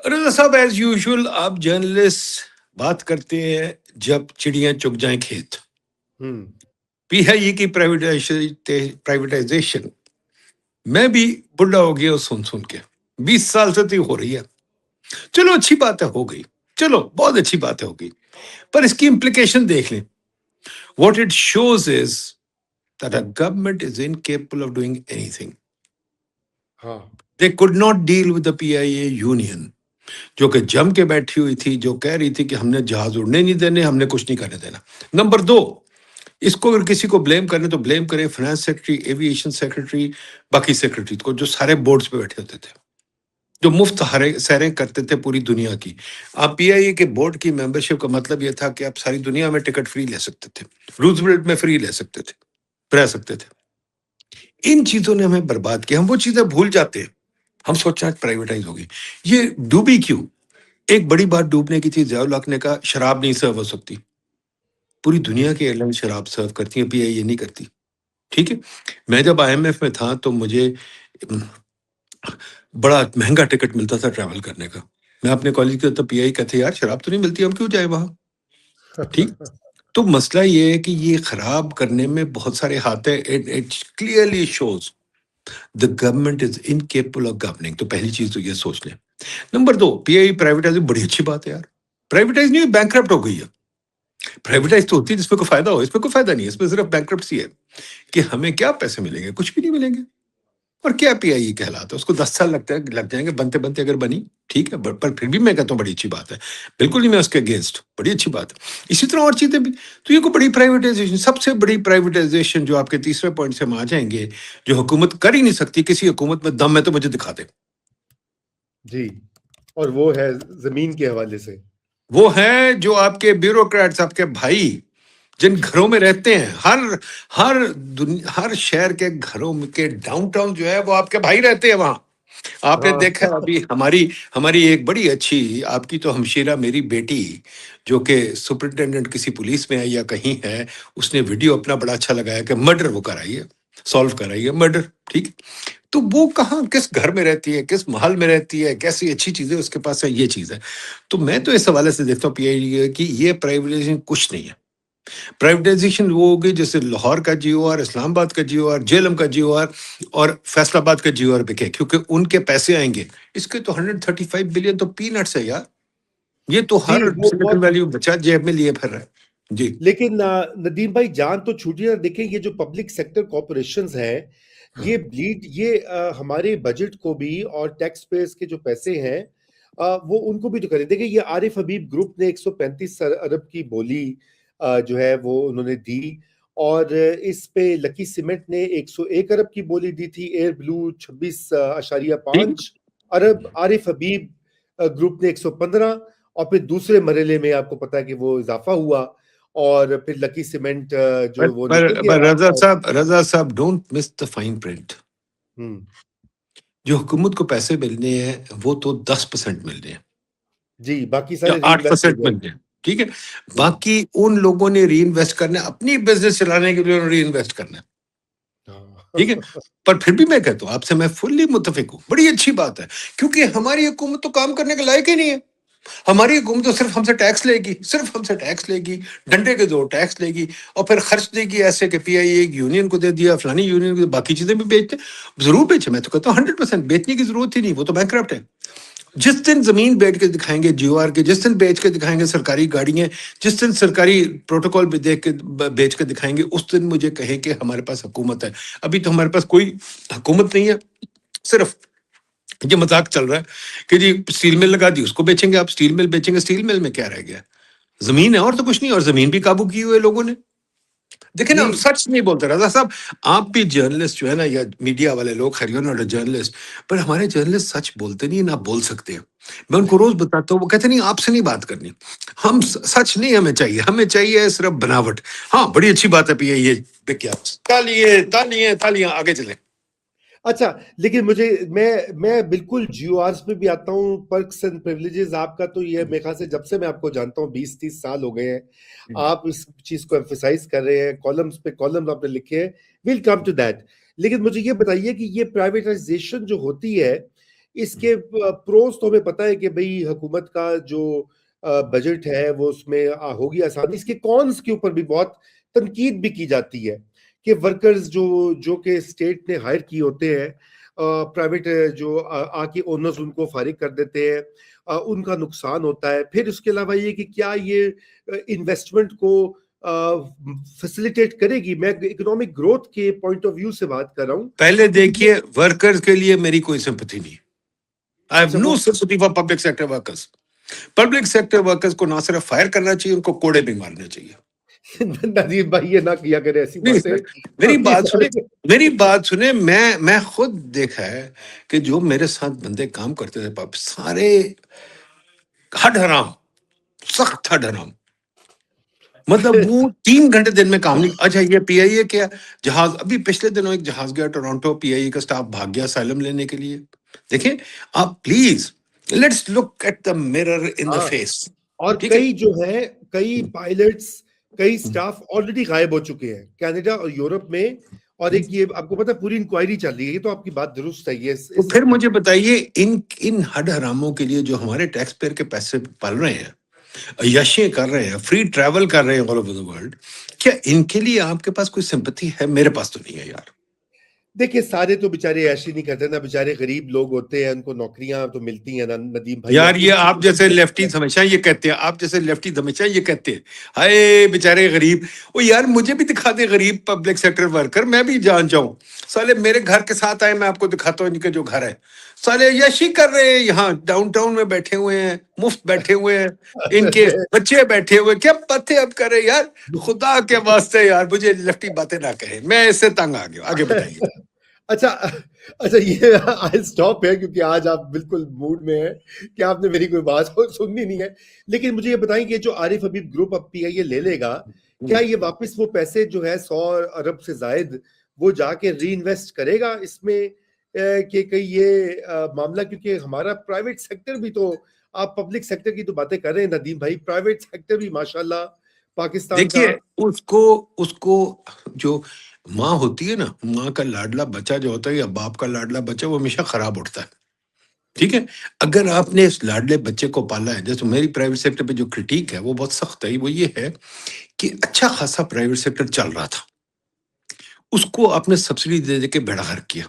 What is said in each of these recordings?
رضا صاحب as usual آپ journalist بات کرتے ہیں جب چڑیاں چگ جائیں کھیت. پی آئی اے کی پرائیویٹائزیشن میں بھی بڈھا ہو گیا سن کے 20 سال سے تو ہو رہی ہے. چلو اچھی بات ہے، ہو گئی، چلو بہت اچھی بات ہے، ہو گئی، پر اس کی امپلیکیشن دیکھ لیں. What it shows is that a government is incapable of doing anything. They could not deal with the PIA union جو کہ جم کے بیٹھی ہوئی تھی، جو کہہ رہی تھی کہ ہم نے جہاز اڑنے نہیں دینے، ہم نے کچھ نہیں کرنے دینا. نمبر 2، اس کو اگر کسی کو بلیم کرنے تو بلیم کرے فائنانس سیکرٹری، ایویشن سیکرٹری، باقی سیکرٹری کو جو سارے بورڈز پہ بیٹھے ہوتے تھے، جو مفت سیریں کرتے تھے پوری دنیا کی. آپ پی آئی اے کے بورڈ کی ممبرشپ کا مطلب یہ تھا کہ آپ ساری دنیا میں ٹکٹ فری لے سکتے تھے، روزویلٹ میں فری لے سکتے تھے، رہ سکتے تھے. ان چیزوں نے ہمیں برباد کیا. ہم وہ چیزیں بھول جاتے ہیں، ہم سوچتے ہیں پرائیویٹائز ہوگی. یہ ڈوبی کیوں؟ ایک بڑی بات ڈوبنے کی تھی، ضیاء الحق نے کہا شراب نہیں سرو ہو سکتی. پوری دنیا کی ایئر لائن شراب سرو کرتی ہیں، پی آئی اے نہیں کرتی. ٹھیک ہے، میں جب آئی ایم ایف میں تھا تو مجھے بڑا مہنگا ٹکٹ ملتا تھا ٹریول کرنے کا. میں اپنے کالج کے تو پی آئی کہتے یار شراب تو نہیں ملتی، ہم کیوں جائیں وہاں. ٹھیک، تو مسئلہ یہ ہے کہ یہ خراب کرنے میں بہت سارے ہاتھ ہیں. It clearly shows the government is incapable of governing. تو پہلی چیز تو یہ سوچ لیں. نمبر 2، پی آئی پرائیویٹائز بڑی اچھی بات ہے یار. پرائیویٹائز نہیں، بینکرپٹ ہو گئی ہے. پرائیویٹائز تو ہوتی ہے جس میں کوئی فائدہ ہو، اس میں کوئی فائدہ نہیں ہے، اس میں صرف بینکرپسی ہے کہ ہمیں کیا پیسے ملیں گے، کچھ بھی نہیں ملیں گے. اور کیا پی آئی کہلاتا ہے، اس کو 10 سال لگ جائیں گے بنتے بنتے، اگر بنی ٹھیک ہے، پر پھر بھی میں کہتا ہوں بڑی اچھی بات ہے. بالکل نہیں میں اس کے اگینسٹ، بڑی اچھی بات ہے. اسی طرح اور چیزیں بھی. تو یہ کوئی بڑی پرائیویٹائزیشن، سب سے بڑی پرائیویٹائزیشن جو آپ کے تیسرے پوائنٹ سے ہم آ جائیں گے، جو حکومت کر ہی نہیں سکتی، کسی حکومت میں دم ہے تو مجھے دکھا دے. جی، اور وہ ہے زمین کے حوالے سے، وہ ہے جو آپ کے بیوروکریٹس، آپ کے بھائی جن گھروں میں رہتے ہیں، ہر شہر کے گھروں کے ڈاؤن ٹاؤن جو ہے وہ آپ کے بھائی رہتے ہیں وہاں. آپ نے دیکھا ابھی ہماری ایک بڑی اچھی، آپ کی تو ہمشیرہ میری بیٹی جو کہ سپرنٹینڈنٹ کسی پولیس میں ہے یا کہیں ہے، اس نے ویڈیو اپنا بڑا اچھا لگایا کہ مرڈر وہ کرائی ہے، سالو کرائی ہے مرڈر. ٹھیک، تو وہ کہاں کس گھر میں رہتی ہے، کس محل میں رہتی ہے، کیسی اچھی چیزیں اس کے پاس ہے، یہ چیز ہے. تو میں تو اس حوالے سے دیکھتا ہوں پی آئی اے کی یہ پرائیویٹائزیشن کچھ نہیں ہے. پرائیویٹائزیشن وہ ہوگی جیسے لاہور کا جی او آر، اسلام آباد کا جی او آر، جیلم کا جی او آر اور فیصل آباد کا جی او آر بکے، کیونکہ ان کے پیسے آئیں گے. اس کے تو 135 بلین تو پی نٹس ہے یار. یہ تو جی ہر وہ سلیکن ویلیو بچہ جیب میں لیے پھر رہا ہے. جی لیکن ندیم بھائی جان تو چھوٹی نہ دیکھیں، یہ جو پبلک سیکٹر کارپوریشنز ہیں، یہ ہمارے بجٹ کو بھی اور ٹیکس پیئرز کے جو پیسے ہیں وہ ان کو بھی تو کریں. دیکھیں یہ عارف حبیب گروپ نے 135 ارب کی بولی جو ہے وہ انہوں نے دی، اور اس پہ لکی سیمنٹ نے 101 ارب کی بولی دی تھی، ایئر بلو 26.5 ارب، عارف حبیب گروپ نے 115، اور پھر دوسرے مرحلے میں آپ کو پتا ہے کہ وہ اضافہ ہوا، اور پھر لکی سیمنٹ جو وہ نکل گیا. رضا صاحب don't miss the fine print. جو حکومت کو پیسے ملنے ہیں وہ تو 10% ملنے ہیں، جی، باقی یا سارے ری انویسٹ ہو 8% گئے. ملنے ہیں. ٹھیک ہے، باقی ان لوگوں نے ری انویسٹ کرنا ہے، اپنی بزنس چلانے کے لیے ری انویسٹ کرنا ہے. ٹھیک ہے، پر پھر بھی میں کہتا ہوں آپ سے میں فلی متفق ہوں، بڑی اچھی بات ہے، کیونکہ ہماری حکومت تو کام کرنے کے لائق ہی نہیں ہے. ہماری حکومت تو صرف ہم سے ٹیکس لے گی، صرف ہم سے ٹیکس لے گی، ڈنڈے کے زور ٹیکس لے گی، اور پھر خرچ دے گی ایسے کہ پی آئی اے یونین کو دے دیا، فلانی یونین کو، باقی چیزیں بھی بیچتے. ضرور بیچے، میں تو کہتا ہوں 100% بیچنے کی ضرورت ہی نہیں، وہ تو بینکرپٹ ہے. جس دن زمین بیچ کے دکھائیں گے جی او آر کے، جس دن بیچ کے دکھائیں گے سرکاری گاڑیاں، جس دن سرکاری پروٹوکول بھی دیکھ کے بیچ کے دکھائیں گے، اس دن مجھے کہیں کہ ہمارے پاس حکومت ہے. ابھی تو ہمارے پاس کوئی حکومت نہیں ہے، صرف یہ مذاق چل رہا ہے کہ جی اسٹیل مل لگا دی، اس کو بیچیں گے. آپ اسٹیل مل بیچیں گے، اسٹیل مل میں کیا رہ گیا؟ زمین ہے اور تو کچھ نہیں، اور زمین بھی قابو کی ہوئے لوگوں نے. دیکھیں نا، ہم سچ نہیں بولتے. رضا صاحب آپ بھی جرنلسٹ جو ہے نا، یا میڈیا والے لوگ، خیر یو ناٹ اے جرنلسٹ، پر ہمارے جرنلسٹ سچ بولتے نہیں، نہ بول سکتے ہیں. میں ان کو روز بتاتا ہوں، وہ کہتے نہیں آپ سے نہیں بات کرنی. ہم سچ نہیں ہمیں چاہیے، ہمیں چاہیے صرف بناوٹ. ہاں بڑی اچھی بات ہے پی آئی اے، تالیاں آگے چلیں. اچھا، لیکن مجھے میں بالکل جیو آرز پہ بھی آتا ہوں. پرکس اینڈ پریولیجز آپ کا تو یہ میرے خیال سے جب سے میں آپ کو جانتا ہوں 20-30 سال ہو گئے ہیں، آپ اس چیز کو ایمفیسائز کر رہے ہیں، کالمز پہ کالمز آپ نے لکھے ہیں. Welcome to that. لیکن مجھے یہ بتائیے کہ یہ پرائیویٹائزیشن جو ہوتی ہے، اس کے پروز تو ہمیں پتہ ہے کہ بھئی حکومت کا جو بجٹ ہے وہ اس میں ہوگی آسانی. اس کے کونس کے اوپر بھی بہت تنقید بھی کی جاتی ہے کہ ورکرز جو کہ اسٹیٹ نے ہائر کی ہوتے ہیں, پرائیویٹ جو آ کے اونرز ان کو فارغ کر دیتے ہیں, ان کا نقصان ہوتا ہے. پھر اس کے علاوہ یہ کہ کیا یہ انویسٹمنٹ کو فیسیلیٹیٹ کرے گی. میں اکنامک گروتھ کے پوائنٹ آف ویو سے بات کر رہا ہوں. پہلے دیکھیے ورکرز کے لیے میری کوئی سمپتھی نہیں. I have اچھا, no وہ sympathy for public sector workers. Public sector workers کو نہ صرف فائر کرنا چاہیے, ان کو کوڑے بھی مارنے چاہیے. ندیم بھائی یہ نہ کیا کرے ایسی باتیں. میری بات سنیں, میری بات سنیں, میں خود دیکھا ہے کہ جو میرے ساتھ بندے کام کرتے تھے سارے ہڈ حرام, سخت ہڈ حرام. مطلب وہ 3 گھنٹے دن میں کام نہیں. اچھا یہ پی آئی اے کیا جہاز, ابھی پچھلے دنوں ایک جہاز گیا ٹورانٹو, پی آئی اے کا سٹاف بھاگ گیا اسائلم لینے کے لیے. دیکھیں آپ please let's look at the mirror in the face. اور کئی جو ہے کئی پائلٹس کئی سٹاف آلریڈی غائب ہو چکے ہیں کینیڈا اور یورپ میں. اور ایک یہ آپ کو پتا پوری انکوائری چل رہی ہے. یہ تو آپ کی بات درست ہے. یہ پھر مجھے بتائیے ان ہڈ حراموں کے لیے جو ہمارے ٹیکس پیئر کے پیسے پل رہے ہیں, عیاشیاں کر رہے ہیں, فری ٹریول کر رہے ہیں آل اوور دی ورلڈ, کیا ان کے لیے آپ کے پاس کوئی سمپتھی ہے؟ میرے پاس تو نہیں ہے یار. دیکھیں سارے تو بیچارے ایشی نہیں کرتے نا, بیچارے غریب لوگ ہوتے ہیں, ان کو نوکریاں تو ملتی ہیں نا ندیم بھائی. یار یہ آپ جیسے لیفٹی ہمیشہ یہ کہتے ہیں, آپ جیسے لیفٹی ہمیشہ یہ کہتے ہیں ہائے بیچارے غریب. وہ یار مجھے بھی دکھا دے غریب پبلک سیکٹر ورکر, میں بھی جان جاؤں. سالے میرے گھر کے ساتھ آئے, میں آپ کو دکھاتا ہوں ان کے جو گھر ہے. سالے یشی کر رہے ہیں یہاں ڈاؤن ٹاؤن میں بیٹھے ہوئے ہیں, مفت بیٹھے ہوئے ہیں, ان کے بچے بیٹھے ہوئے, کیا پتے اب کرے یار. خدا کے واسطے یار مجھے لیفٹی باتیں نہ کہیں, میں اس سے تنگ آ گیا. آگے بتائیے. اچھا یہ آئی سٹاپ ہے کیونکہ آج آپ بالکل موڈ میں ہیں کہ آپ نے میری کوئی بات سننی نہیں ہے. لیکن مجھے یہ بتائیں کہ جو عارف حبیب گروپ اب پی آئی اے لے لے گا, کیا یہ واپس وہ پیسے جو ہے 100 ارب سے زائد وہ جا کے ری انویسٹ کرے گا اس میں کہ کئی یہ معاملہ, کیونکہ ہمارا پرائیویٹ سیکٹر بھی تو, آپ پبلک سیکٹر کی تو باتیں کر رہے ہیں ندیم بھائی, پرائیویٹ سیکٹر بھی ماشاءاللہ پاکستان کا. دیکھیے اس کو جو ماں ہوتی ہے نا, ماں کا لاڈلا بچہ جو ہوتا ہے یا باپ کا لاڈلا بچہ, وہ ہمیشہ خراب اٹھتا ہے. ٹھیک ہے, اگر آپ نے اس لاڈلے بچے کو پالا ہے, جیسے میری پرائیویٹ سیکٹر پہ جو کرٹیک ہے وہ بہت سخت ہے, وہ یہ ہے کہ اچھا خاصا پرائیویٹ سیکٹر چل رہا تھا, اس کو آپ نے سبسڈی دے دے کے بیڑا غرق کیا.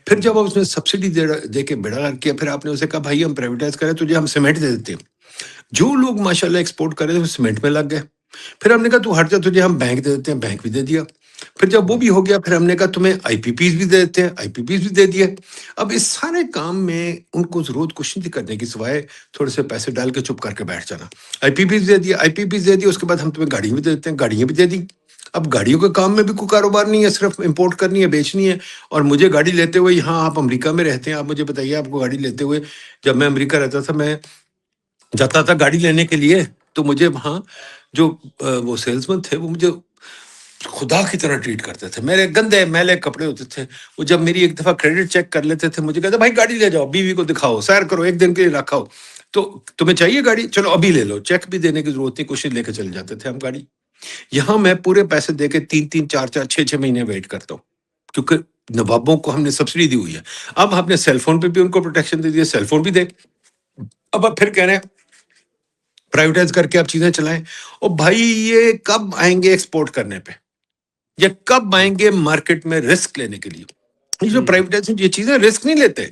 پھر جب آپ اس نے سبسڈی دے کے بیڑا غرق کیا, پھر آپ نے اسے کہا بھائی ہم پرائیویٹائز کریں, تجھے ہم سیمنٹ دے دیتے ہیں. جو لوگ ماشاءاللہ ایکسپورٹ کر رہے تھے وہ سیمنٹ میں لگ گئے. پھر ہم نے کہا تو ہٹ جا, تجھے ہم بینک دے دیتے ہیں, بینک بھی دے دیا. پھر جب وہ بھی ہو گیا, پھر ہم نے کہا تمہیں آئی پی پیز بھی دے دیتے ہیں, آئی پی پیز بھی دے دیا. اب اس سارے کام میں ان کو ضرورت کچھ نہیں تھی کرنے کی سوائے تھوڑے سے پیسے ڈال کے چپ کر کے بیٹھ جانا. آئی پی پیز دے دیا, آئی پی پیز دے دیا, اس کے بعد ہم تمہیں گاڑیاں بھی دے دیتے ہیں, گاڑیاں بھی دے دی. اب گاڑیوں کے کام میں بھی کوئی کاروبار نہیں ہے, صرف امپورٹ کرنی ہے, بیچنی ہے. اور مجھے گاڑی لیتے ہوئے, یہاں آپ امریکہ میں رہتے ہیں, آپ مجھے بتائیے آپ کو گاڑی لیتے ہوئے, جب میں امریکہ رہتا تھا میں جاتا تھا گاڑی لینے کے لیے, تو مجھے وہاں جو وہ سیلس مین تھے وہ مجھے خدا کی طرح ٹریٹ کرتے تھے. میرے گندے میلے کپڑے ہوتے تھے. وہ جب میری ایک دفعہ کریڈٹ چیک کر لیتے تھے, مجھے کہتے بھائی گاڑی لے جاؤ, بیوی کو دکھاؤ, سیر کرو, 1 دن کے لیے رکھاؤ, تو تمہیں چاہیے گاڑی, چلو ابھی لے لو, چیک بھی دینے کی ضرورت نہیں, کچھ نہیں, لے کے چل جاتے تھے ہم گاڑی. یہاں میں پورے پیسے دے کے 3 4 6 مہینے ویٹ کرتا ہوں, کیونکہ نوابوں کو ہم نے سبسڈی دی ہوئی ہے. اب ہم نے سیل فون پہ بھی ان کو پروٹیکشن دے دیا, سیل فون بھی دے. اب پھر کہہ رہے ہیں پرائیویٹائز کر کے آپ چیزیں چلائیں. اور بھائی یہ کب آئیں گے ایکسپورٹ کرنے پہ, یہ کب آئیں گے مارکیٹ میں رسک لینے کے لیے؟ یہ جو پرائیویٹائزیشن, یہ چیزیں رسک نہیں لیتے.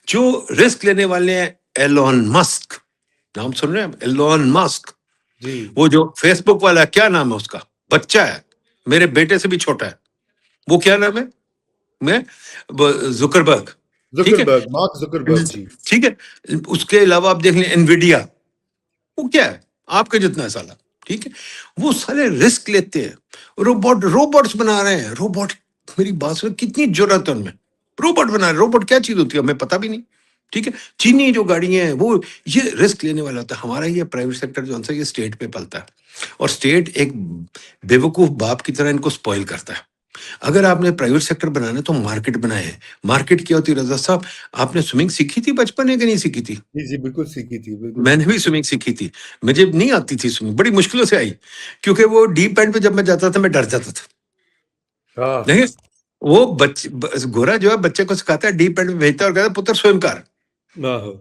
جو رسک لینے والے ہیں ایلون مسک, نام سن رہے ہیں ایلون مسک, وہ جو فیس بک والا, کیا نام ہے اس کا, بچہ ہے میرے بیٹے سے بھی چھوٹا ہے, وہ کیا نام ہے, میں زکربرگ, ٹھیک ہے, مارک زکربرگ جی. ٹھیک ہے. اس کے علاوہ آپ دیکھ لیں انویڈیا, وہ کیا ہے آپ کے جتنا سالہ, ٹھیک ہے. وہ سارے رسک لیتے ہیں. روبوٹس بنا رہے ہیں, روبوٹ, میری بات سن, کتنی جرات ہے ان میں, روبوٹ بنا رہے. روبوٹ کیا چیز ہوتی ہے ہمیں پتہ بھی نہیں, ٹھیک ہے. چینی جو گاڑیاں ہیں وہ یہ رسک لینے والا ہوتا ہے. ہمارا یہ پرائیویٹ سیکٹر جو ہے یہ اسٹیٹ پہ پلتا ہے, اور اسٹیٹ ایک بیوقوف باپ کی طرح ان کو اسپوائل کرتا ہے. اگر آپ نے پرائیویٹ سیکٹر بنانا ہے تو مارکیٹ بنائے. مارکیٹ کیا ہوتی ہے رضا صاحب؟ آپ نے سوئمنگ سیکھی تھی بچپن میں کہ نہیں سیکھی تھی؟ جی بالکل سیکھی تھی. میں نے بھی سوئمنگ سیکھی تھی. مجھے نہیں آتی تھی سوئمنگ, بڑی مشکلوں سے آئی, کیونکہ وہ ڈیپ اینڈ پہ جب میں جاتا تھا میں ڈر جاتا تھا. دیکھیں وہ گورا جو ہے بچے کو سکھاتا ہے, ڈیپ اینڈ میں بھیجتا ہے اور کہتا ہے پتر سوئم کر, ਆਹੋ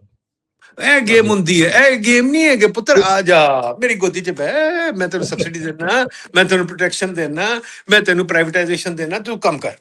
ਇਹ ਗੇਮ ਹੁੰਦੀ ਹੈ, ਇਹ ਗੇਮ ਨਹੀਂ ਹੈ ਕਿ ਪੁੱਤਰ ਆ ਜਾ ਮੇਰੀ ਗੋਦੀ 'ਚ ਬਹਿ, ਮੈਂ ਤੈਨੂੰ ਸਬਸਿਡੀ ਦੇਣਾ, ਮੈਂ ਤੈਨੂੰ ਪ੍ਰੋਟੈਕਸ਼ਨ ਦੇਣਾ, ਮੈਂ ਤੈਨੂੰ ਪ੍ਰਾਈਵੇਟਾਈਜੇਸ਼ਨ ਦੇਣਾ, ਤੂੰ ਕੰਮ ਕਰ।